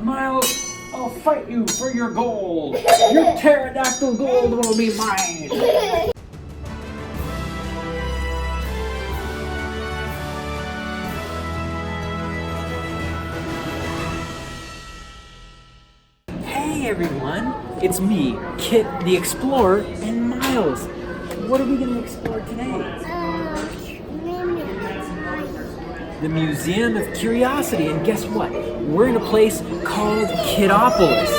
Miles, I'll fight you for your gold. Your pterodactyl gold will be mine. Hey everyone, it's me, Kit the Explorer, and Miles. What are we going to explore today? The Museum of Curiosity, and guess what? We're in a place called Kidopolis.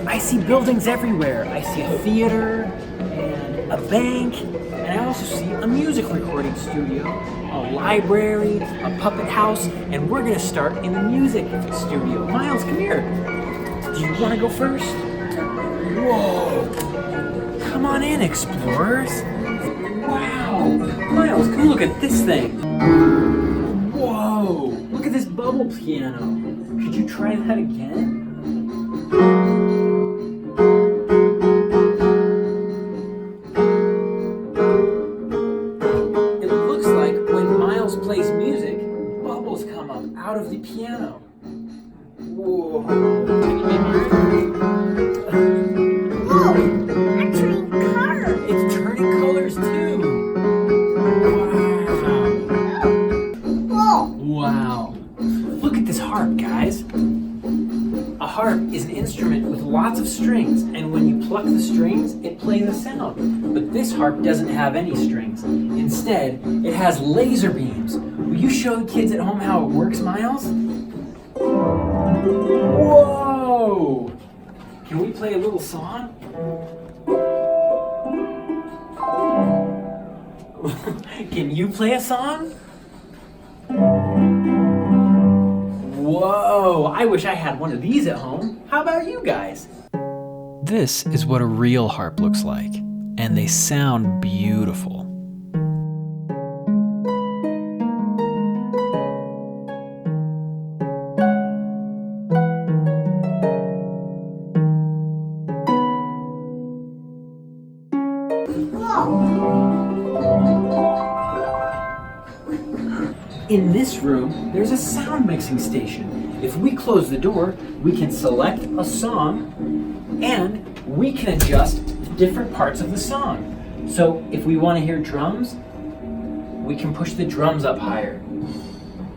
I see buildings everywhere. I see a theater, and a bank, and I also see a music recording studio, a library, a puppet house, and we're gonna start in the music studio. Miles, come here. Do you wanna go first? Whoa! Come on in, explorers. Wow! Miles, come look at this thing. Whoa! Look at this bubble piano. Could you try that again? It looks like when Miles plays music, bubbles come up out of the piano. Whoa! Whoa! I'm turning colors. It's turning colors too. Wow! Wow! Look at this harp, guys. A harp is an instrument with lots of strings, and when you pluck the strings, it plays a sound. But this harp doesn't have any strings. Instead, it has laser beams. Will you show the kids at home how it works, Miles? Whoa! Can we play a little song? Can you play a song? Whoa! I wish I had one of these at home. How about you guys? This is what a real harp looks like, and they sound beautiful. In this room, there's a sound mixing station. If we close the door, we can select a song and we can adjust different parts of the song. So if we want to hear drums, we can push the drums up higher.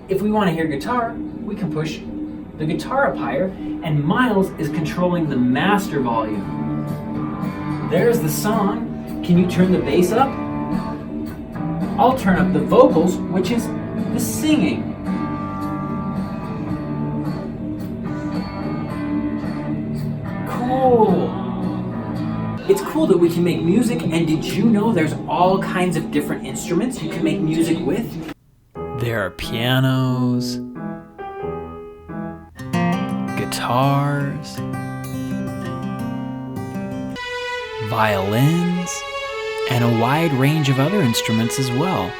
If we want to hear guitar, we can push the guitar up higher, and Miles is controlling the master volume. There's the song. Can you turn the bass up? I'll turn up the vocals, which is the singing. Cool. It's cool that we can make music, and did you know there's all kinds of different instruments you can make music with? There are pianos, guitars, violins, and a wide range of other instruments as well.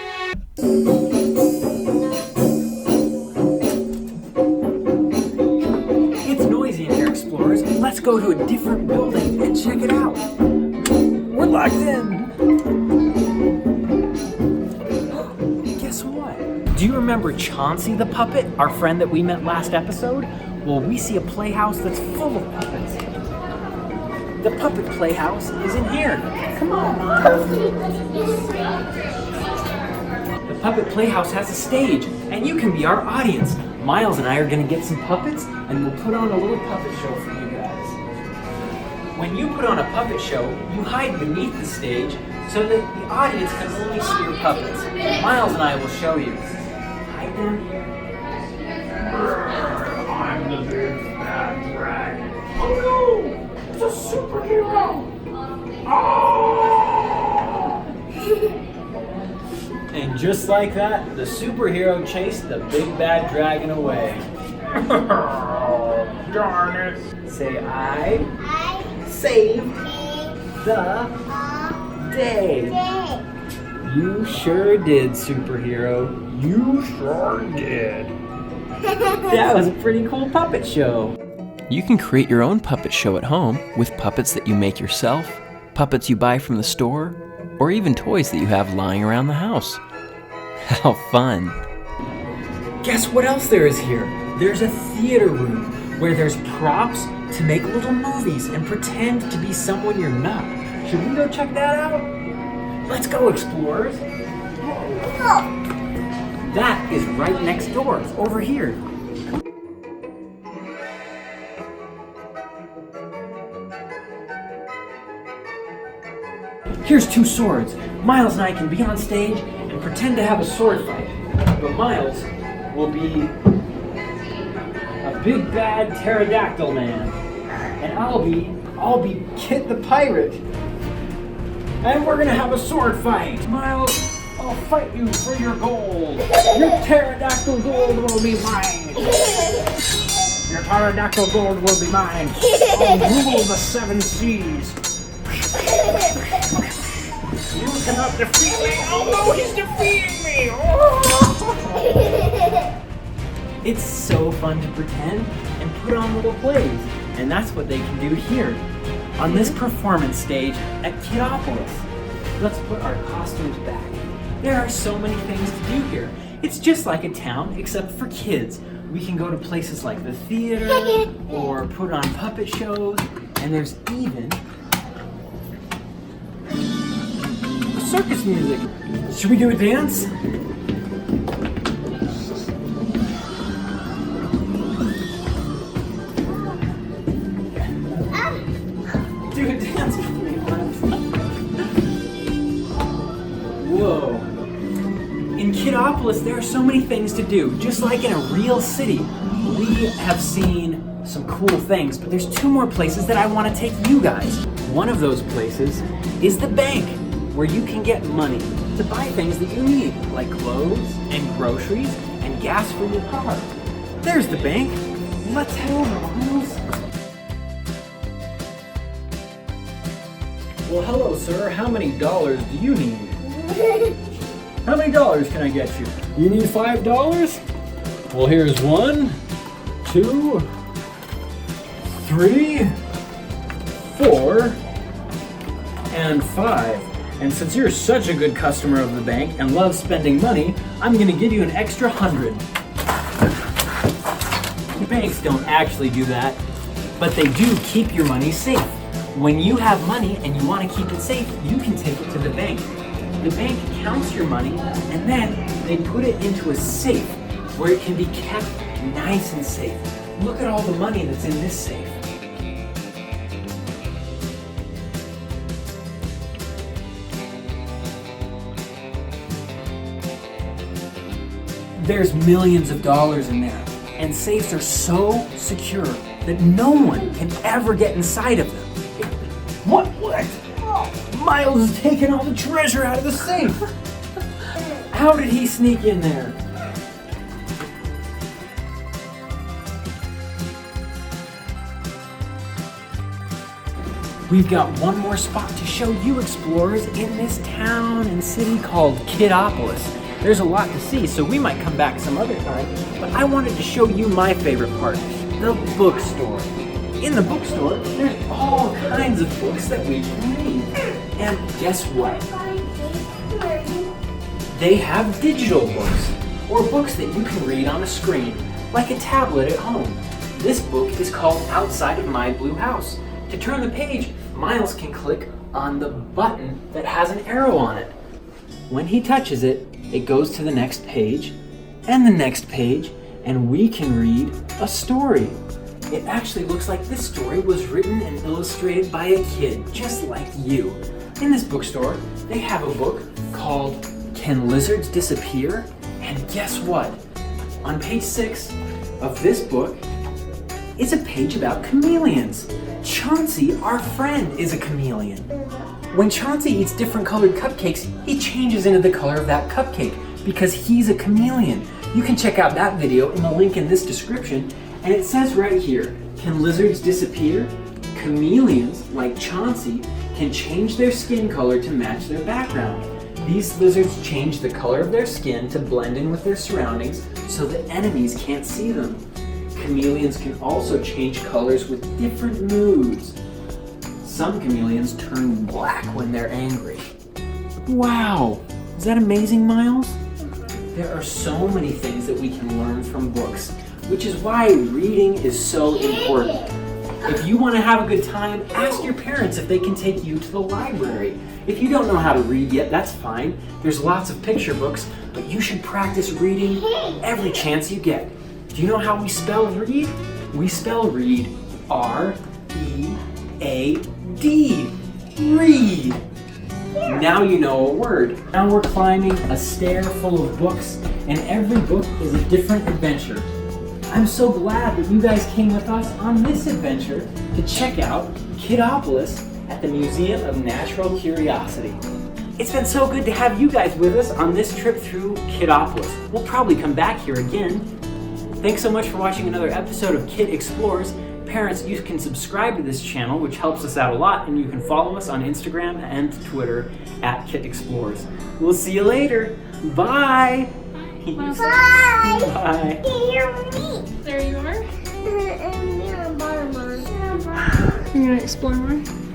It's noisy in here, explorers. Let's go to a different building and check it out. We're locked in. Guess what? Do you remember Chauncey the puppet, our friend that we met last episode? Well, we see a playhouse that's full of puppets. The puppet playhouse is in here. Come on. The puppet playhouse has a stage, and you can be our audience. Miles and I are going to get some puppets, and we'll put on a little puppet show for you guys. When you put on a puppet show, you hide beneath the stage so that the audience can only see your puppets. Miles and I will show you. Hide down here. I'm the big bad dragon. Oh no! It's a superhero! Oh! And just like that, the superhero chased the big bad dragon away. Oh, darn it! Say, I saved the day. You sure did, superhero. You sure did. That was a pretty cool puppet show. You can create your own puppet show at home with puppets that you make yourself, puppets you buy from the store, or even toys that you have lying around the house. How fun! Guess what else there is here? There's a theater room where there's props to make little movies and pretend to be someone you're not. Should we go check that out? Let's go, explorers. Whoa. That is right next door, over here. Here's two swords. Miles and I can be on stage and pretend to have a sword fight. But Miles will be a big bad pterodactyl man. And I'll be Kit the pirate. And we're gonna have a sword fight. Miles, I'll fight you for your gold. Your pterodactyl gold will be mine. Your pterodactyl gold will be mine. I'll rule the 7 seas. You cannot defeat me! Oh no, he's defeating me! Oh. It's so fun to pretend and put on little plays, and that's what they can do here on this performance stage at Kidopolis. Let's put our costumes back. There are so many things to do here. It's just like a town, except for kids. We can go to places like the theater or put on puppet shows, and there's even circus music. Should we do a dance? Do a dance with me, friends. Whoa. In Kidopolis, there are so many things to do. Just like in a real city, we have seen some cool things, but there's 2 more places that I want to take you guys. One of those places is the bank, where you can get money to buy things that you need, like clothes and groceries and gas for your car. There's the bank. Let's head over, Miles. Well, hello, sir. How many dollars do you need? How many dollars can I get you? You need $5? Well, here's 1, 2, 3, 4, and 5. And since you're such a good customer of the bank and love spending money, I'm gonna give you an extra 100. Banks don't actually do that, but they do keep your money safe. When you have money and you want to keep it safe, you can take it to the bank. The bank counts your money and then they put it into a safe where it can be kept nice and safe. Look at all the money that's in this safe. There's millions of dollars in there, and safes are so secure that no one can ever get inside of them. What? Oh, Miles has taken all the treasure out of the safe. How did he sneak in there? We've got one more spot to show you explorers in this town and city called Kidopolis. There's a lot to see, so we might come back some other time, but I wanted to show you my favorite part, the bookstore. In the bookstore, there's all kinds of books that we can read. And guess what? They have digital books, or books that you can read on a screen, like a tablet at home. This book is called Outside of My Blue House. To turn the page, Miles can click on the button that has an arrow on it. When he touches it, it goes to the next page, and the next page, and we can read a story. It actually looks like this story was written and illustrated by a kid, just like you. In this bookstore, they have a book called Can Lizards Disappear? And guess what? On page 6 of this book is a page about chameleons. Chauncey, our friend, is a chameleon. When Chauncey eats different colored cupcakes, he changes into the color of that cupcake because he's a chameleon. You can check out that video in the link in this description, and it says right here, can lizards disappear? Chameleons, like Chauncey, can change their skin color to match their background. These lizards change the color of their skin to blend in with their surroundings so that enemies can't see them. Chameleons can also change colors with different moods. Some chameleons turn black when they're angry. Wow! Is that amazing, Miles? There are so many things that we can learn from books. which is why reading is so important. If you want to have a good time, ask your parents if they can take you to the library. If you don't know how to read yet, that's fine. There's lots of picture books, but you should practice reading every chance you get. Do you know how we spell read? We spell read R-E-A-D. Read. Now you know a word. Now we're climbing a stair full of books, and every book is a different adventure. I'm so glad that you guys came with us on this adventure to check out Kidopolis at the Museum of Natural Curiosity. It's been so good to have you guys with us on this trip through Kidopolis. We'll probably come back here again. Thanks so much for watching another episode of Kid Explores. Parents, you can subscribe to this channel, which helps us out a lot, and you can follow us on Instagram and Twitter at Kid Explores. We'll see you later. Bye. Bye. Bye. There you are. And you're a bottom. You're gonna explore more?